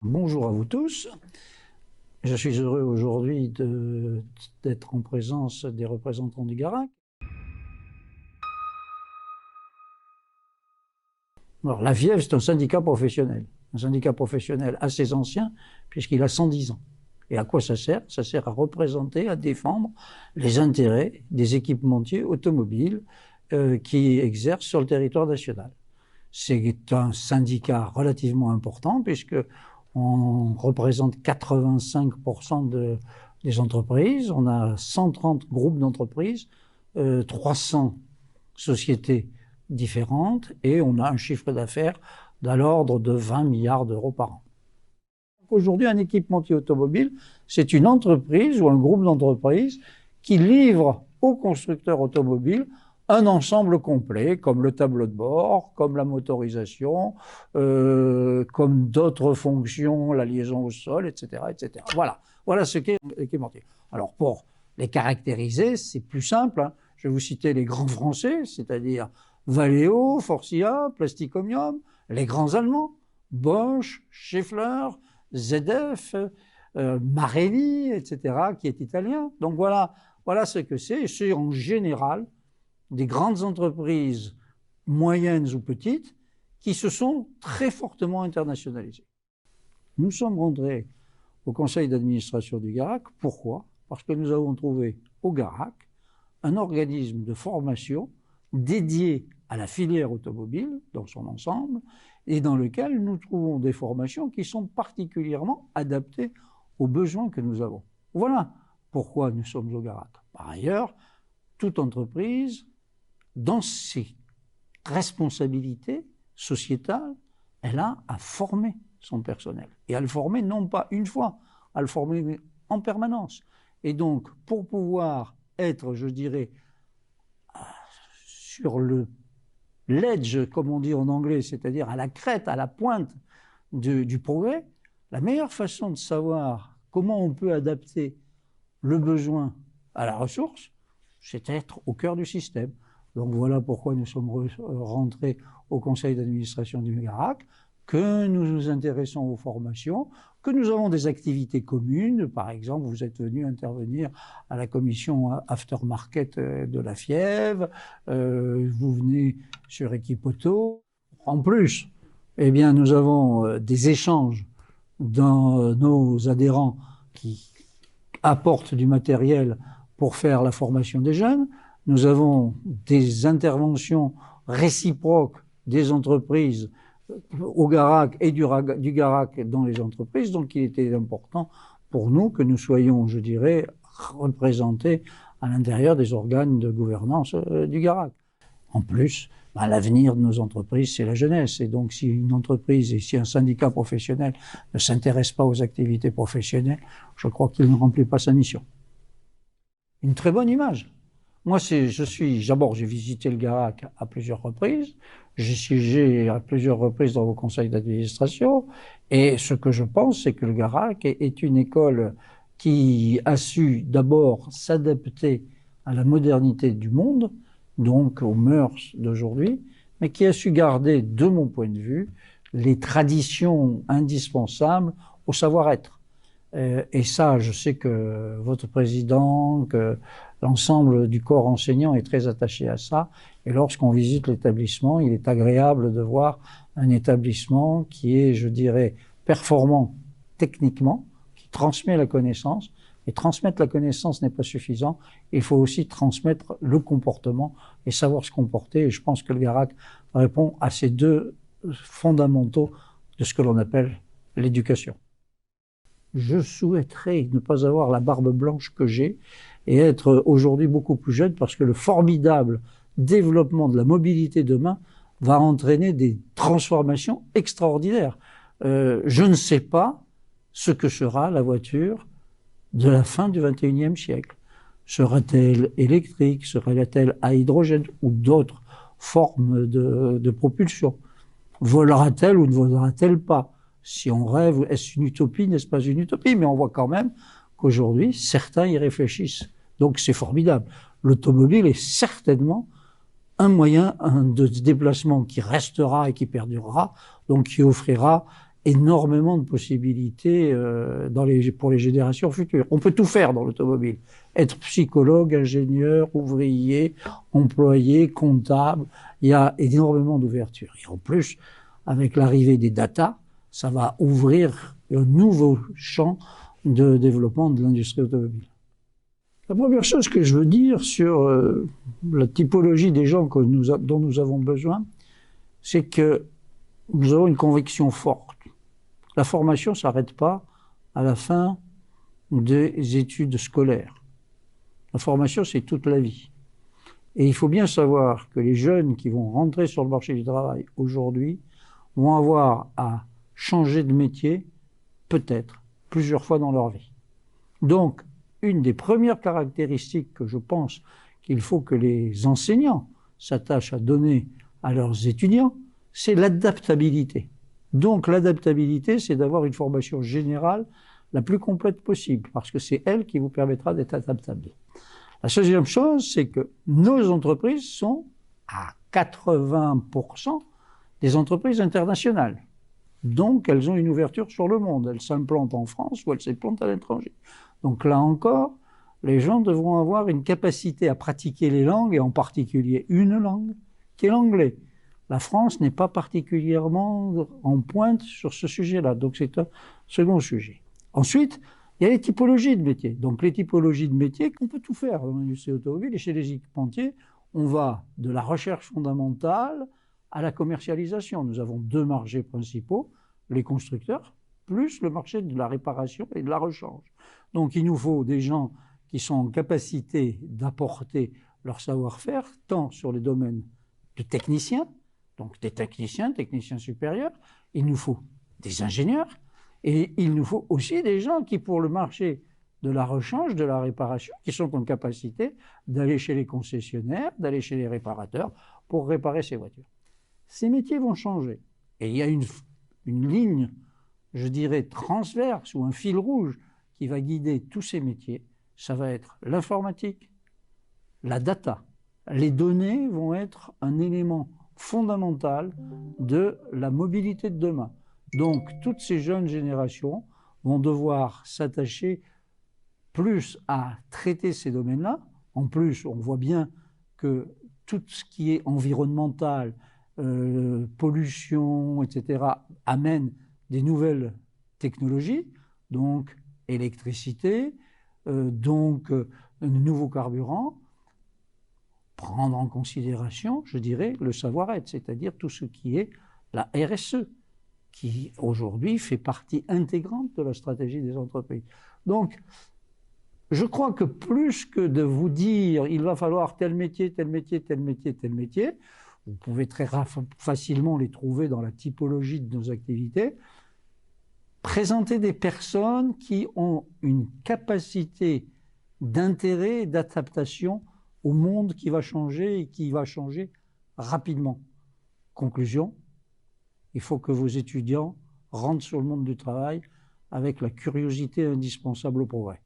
Bonjour à vous tous. Je suis heureux aujourd'hui d'être en présence des représentants du Garac. Alors, la FIEV, c'est un syndicat professionnel assez ancien, puisqu'il a 110 ans. Et à quoi ça sert? Ça sert à représenter, à défendre les intérêts des équipementiers automobiles qui exercent sur le territoire national. C'est un syndicat relativement important, puisque on représente 85% des entreprises. On a 130 groupes d'entreprises, 300 sociétés différentes, et on a un chiffre d'affaires de l'ordre de 20 milliards d'euros par an. Aujourd'hui, un équipementier automobile, c'est une entreprise ou un groupe d'entreprises qui livre aux constructeurs automobiles un ensemble complet, comme le tableau de bord, comme la motorisation, comme d'autres fonctions, la liaison au sol, etc., etc. Voilà ce qu'est l'équipementier. Alors pour les caractériser, c'est plus simple, hein. Je vais vous citer les grands français, c'est-à-dire Valeo, Forcia, Plasticomium, les grands allemands, Bosch, Schaeffler, ZF, Marelli, etc., qui est italien. Donc voilà ce que c'est. C'est en général des grandes entreprises, moyennes ou petites, qui se sont très fortement internationalisées. Nous sommes rentrés au conseil d'administration du Garac. Pourquoi? Parce que nous avons trouvé au Garac un organisme de formation dédié à la filière automobile dans son ensemble et dans lequel nous trouvons des formations qui sont particulièrement adaptées aux besoins que nous avons. Voilà pourquoi nous sommes au Garac. Par ailleurs, toute entreprise, dans ses responsabilités sociétales, elle a à former son personnel. Et à le former non pas une fois, à le former en permanence. Et donc, pour pouvoir être, je dirais, sur l'edge, comme on dit en anglais, c'est-à-dire à la crête, à la pointe du progrès, la meilleure façon de savoir comment on peut adapter le besoin à la ressource, c'est être au cœur du système. Donc voilà pourquoi nous sommes rentrés au conseil d'administration du Garac, que nous nous intéressons aux formations, que nous avons des activités communes. Par exemple, vous êtes venu intervenir à la commission aftermarket de la FIEV, vous venez sur Equipoto. En plus, eh bien, nous avons des échanges dans nos adhérents qui apportent du matériel pour faire la formation des jeunes. Nous avons des interventions réciproques des entreprises au Garac et du Garac dans les entreprises. Donc il était important pour nous que nous soyons, je dirais, représentés à l'intérieur des organes de gouvernance du Garac. En plus, l'avenir de nos entreprises, c'est la jeunesse. Et donc, si une entreprise et si un syndicat professionnel ne s'intéresse pas aux activités professionnelles, je crois qu'il ne remplit pas sa mission. Une très bonne image. Moi, d'abord, j'ai visité le Garac à plusieurs reprises. J'ai siégé à plusieurs reprises dans vos conseils d'administration. Et ce que je pense, c'est que le Garac est une école qui a su d'abord s'adapter à la modernité du monde, donc aux mœurs d'aujourd'hui, mais qui a su garder, de mon point de vue, les traditions indispensables au savoir-être. Et ça, je sais que votre président, que l'ensemble du corps enseignant est très attaché à ça. Et lorsqu'on visite l'établissement, il est agréable de voir un établissement qui est, je dirais, performant techniquement, qui transmet la connaissance. Et transmettre la connaissance n'est pas suffisant. Il faut aussi transmettre le comportement et savoir se comporter. Et je pense que le Garac répond à ces deux fondamentaux de ce que l'on appelle l'éducation. Je souhaiterais ne pas avoir la barbe blanche que j'ai et être aujourd'hui beaucoup plus jeune parce que le formidable développement de la mobilité demain va entraîner des transformations extraordinaires. Je ne sais pas ce que sera la voiture de la fin du XXIe siècle. Sera-t-elle électrique? Sera-t-elle à hydrogène ou d'autres formes de propulsion? Volera-t-elle ou ne volera-t-elle pas? Si on rêve, est-ce une utopie, n'est-ce pas une utopie? Mais on voit quand même qu'aujourd'hui, certains y réfléchissent. Donc c'est formidable. L'automobile est certainement un moyen de déplacement qui restera et qui perdurera, donc qui offrira énormément de possibilités pour les générations futures. On peut tout faire dans l'automobile. Être psychologue, ingénieur, ouvrier, employé, comptable. Il y a énormément d'ouvertures. Et en plus, avec l'arrivée des data, ça va ouvrir un nouveau champ de développement de l'industrie automobile. La première chose que je veux dire sur la typologie des gens dont nous avons besoin, c'est que nous avons une conviction forte. La formation ne s'arrête pas à la fin des études scolaires. La formation, c'est toute la vie. Et il faut bien savoir que les jeunes qui vont rentrer sur le marché du travail aujourd'hui vont avoir à changer de métier, peut-être, plusieurs fois dans leur vie. Donc, une des premières caractéristiques que je pense qu'il faut que les enseignants s'attachent à donner à leurs étudiants, c'est l'adaptabilité. Donc l'adaptabilité, c'est d'avoir une formation générale la plus complète possible, parce que c'est elle qui vous permettra d'être adaptable. La deuxième chose, c'est que nos entreprises sont à 80% des entreprises internationales. Donc elles ont une ouverture sur le monde. Elles s'implantent en France ou elles s'implantent à l'étranger. Donc là encore, les gens devront avoir une capacité à pratiquer les langues, et en particulier une langue, qui est l'anglais. La France n'est pas particulièrement en pointe sur ce sujet-là, donc c'est un second sujet. Ensuite, il y a les typologies de métiers. Donc les typologies de métiers, on peut tout faire dans l'industrie automobile, et chez les équipementiers, on va de la recherche fondamentale à la commercialisation. Nous avons deux marchés principaux, les constructeurs, plus le marché de la réparation et de la rechange. Donc il nous faut des gens qui sont en capacité d'apporter leur savoir-faire, tant sur les domaines de techniciens, donc des techniciens supérieurs, il nous faut des ingénieurs, et il nous faut aussi des gens qui, pour le marché de la rechange, de la réparation, qui sont en capacité d'aller chez les concessionnaires, d'aller chez les réparateurs pour réparer ces voitures. Ces métiers vont changer. Et il y a une ligne, je dirais, transverse ou un fil rouge qui va guider tous ces métiers. Ça va être l'informatique, la data. Les données vont être un élément fondamental de la mobilité de demain. Donc, toutes ces jeunes générations vont devoir s'attacher plus à traiter ces domaines-là. En plus, on voit bien que tout ce qui est environnemental, pollution, etc., amène des nouvelles technologies, donc électricité, donc de nouveaux carburants. Prendre en considération, je dirais, le savoir-être, c'est-à-dire tout ce qui est la RSE, qui aujourd'hui fait partie intégrante de la stratégie des entreprises. Donc, je crois que plus que de vous dire il va falloir tel métier, tel métier, tel métier, tel métier, vous pouvez très facilement les trouver dans la typologie de nos activités, présenter des personnes qui ont une capacité d'intérêt et d'adaptation au monde qui va changer et qui va changer rapidement. Conclusion, il faut que vos étudiants rentrent sur le monde du travail avec la curiosité indispensable au progrès.